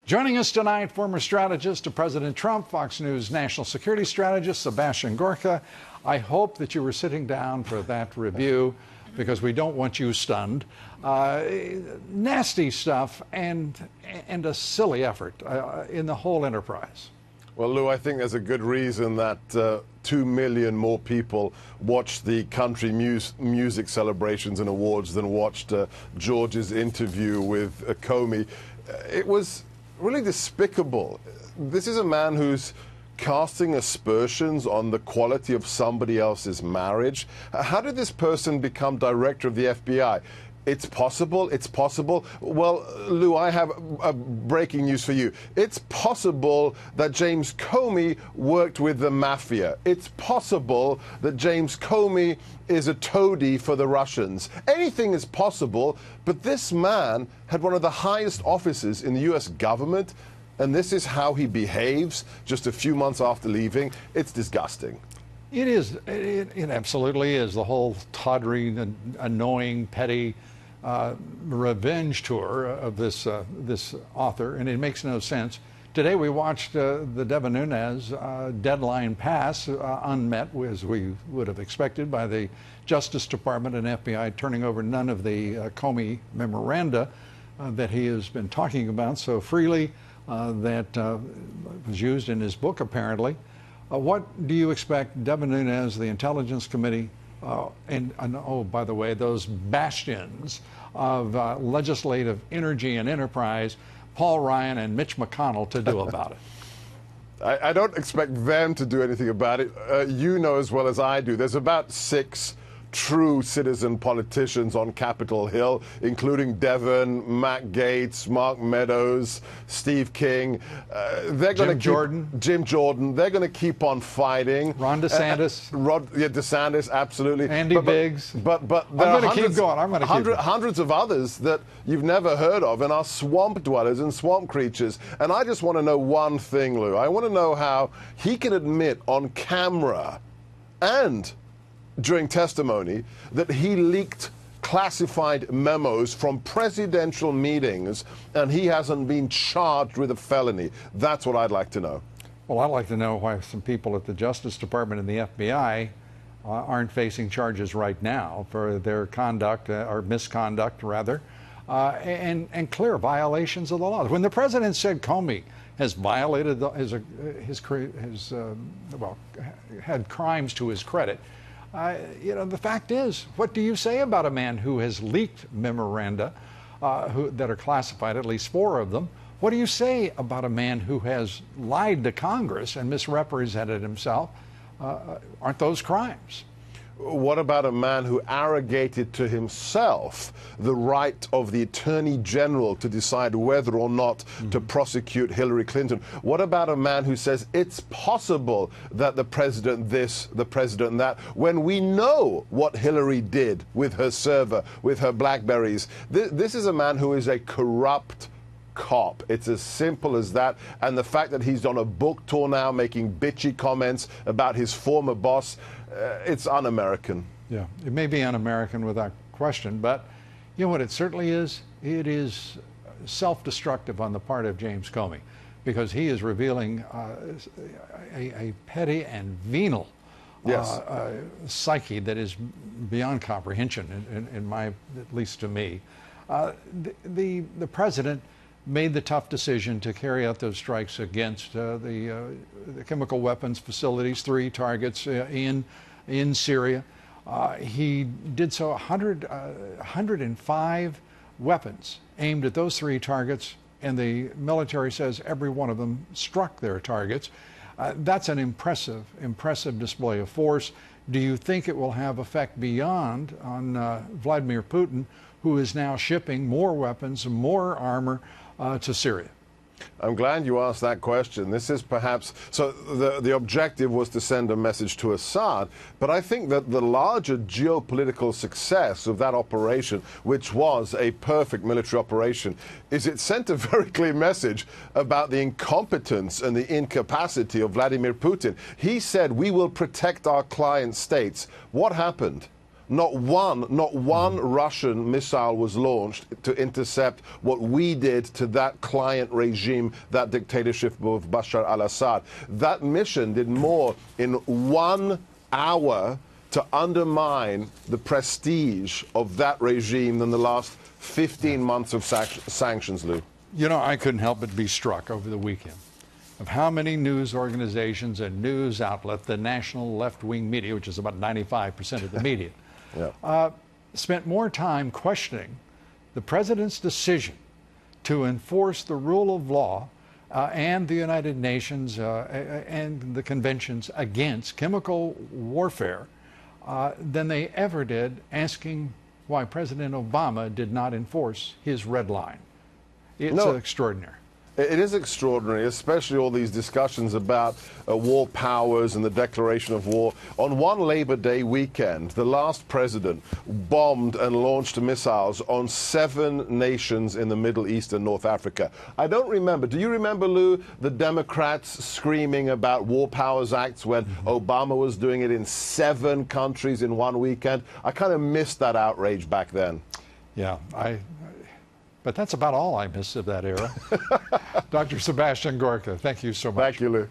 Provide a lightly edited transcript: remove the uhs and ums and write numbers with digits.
Joining us tonight, former strategist to President Trump, Fox News national security strategist Sebastian Gorka. I hope that you were sitting down for that review because we don't want you stunned. Nasty stuff and a silly effort in the whole enterprise. Well, Lou, I think there's a good reason that 2 million more people watched the country music celebrations and awards than watched George's interview with Comey. It was really despicable. This is a man who's casting aspersions on the quality of somebody else's marriage. How did this person become director of the FBI? It's possible. It's possible. Well, Lou, I have breaking news for you. It's possible that James Comey worked with the mafia. It's possible that James Comey is a toady for the Russians. Anything is possible, but this man had one of the highest offices in the U.S. government, and this is how he behaves just a few months after leaving. It's disgusting. It is. It absolutely is. The whole tawdry, annoying, petty revenge tour of this author, and it makes no sense. Today we watched the Devin Nunes deadline pass, unmet as we would have expected by the Justice Department and FBI, turning over none of the Comey memoranda that he has been talking about so freely, that was used in his book apparently. What do you expect Devin Nunes, the Intelligence Committee, and oh, by the way, those bastions of legislative energy and enterprise, Paul Ryan and Mitch McConnell, to do about it? I don't expect them to do anything about it. You know as well as I do, there's about 6 true citizen politicians on Capitol Hill, including Devin, Matt Gaetz, Mark Meadows, Steve King. They're going to Jim Jordan. They're going to keep on fighting. Ron DeSantis. DeSantis, absolutely. Andy Biggs. But I'm going to keep going. I'm going to keep going. Hundreds of others that you've never heard of and are swamp dwellers and swamp creatures. And I just want to know one thing, Lou. I want to know how he can admit on camera and during testimony that he leaked classified memos from presidential meetings and he hasn't been charged with a felony. That's what I'd like to know. Well, I'd like to know why some people at the Justice Department and the FBI aren't facing charges right now for their conduct, or misconduct rather, and clear violations of the law. When the president said Comey has violated had crimes to his credit, the fact is, what do you say about a man who has leaked memoranda that are classified, at least 4 of them? What do you say about a man who has lied to Congress and misrepresented himself? Aren't those crimes? What about a man who arrogated to himself the right of the Attorney General to decide whether or not to prosecute Hillary Clinton? What about a man who says it's possible that the president this, the president that, when we know what Hillary did with her server, with her BlackBerries? This is a man who is a corrupt cop. It's as simple as that. And the fact that he's on a book tour now making bitchy comments about his former boss, it's un-American. Yeah, it may be un-American without question, but you know what it certainly is? It is self-destructive on the part of James Comey, because he is revealing a petty and venal psyche that is beyond comprehension, in my, at least to me. The president made the tough decision to carry out those strikes against the chemical weapons facilities, 3 targets in Syria. He did so 105 weapons aimed at those 3 targets, and the military says every one of them struck their targets. That's an impressive display of force. Do you think it will have effect beyond on Vladimir Putin, who is now shipping more weapons, more armor to Syria? I'm glad you asked that question. This is perhaps, so the objective was to send a message to Assad, but I think that the larger geopolitical success of that operation, which was a perfect military operation, is it sent a very clear message about the incompetence and the incapacity of Vladimir Putin. He said, we will protect our client states. What happened? Not one Russian missile was launched to intercept what we did to that client regime, that dictatorship of Bashar al-Assad. That mission did more in 1 hour to undermine the prestige of that regime than the last 15 months of sanctions, Lou. You know, I couldn't help but be struck over the weekend of how many news organizations and news outlets, the national left-wing media, which is about 95% of the media, spent more time questioning the president's decision to enforce the rule of law and the United Nations and the conventions against chemical warfare than they ever did asking why President Obama did not enforce his red line. It's extraordinary. It is extraordinary, especially all these discussions about war powers and the declaration of war. On one Labor Day weekend, the last president bombed and launched missiles on 7 nations in the Middle East and North Africa. I don't remember. Do you remember, Lou, the Democrats screaming about war powers acts when Obama was doing it in 7 countries in one weekend? I kind of missed that outrage back then. Yeah, but that's about all I miss of that era. Dr. Sebastian Gorka, thank you so much. Thank you, Lou.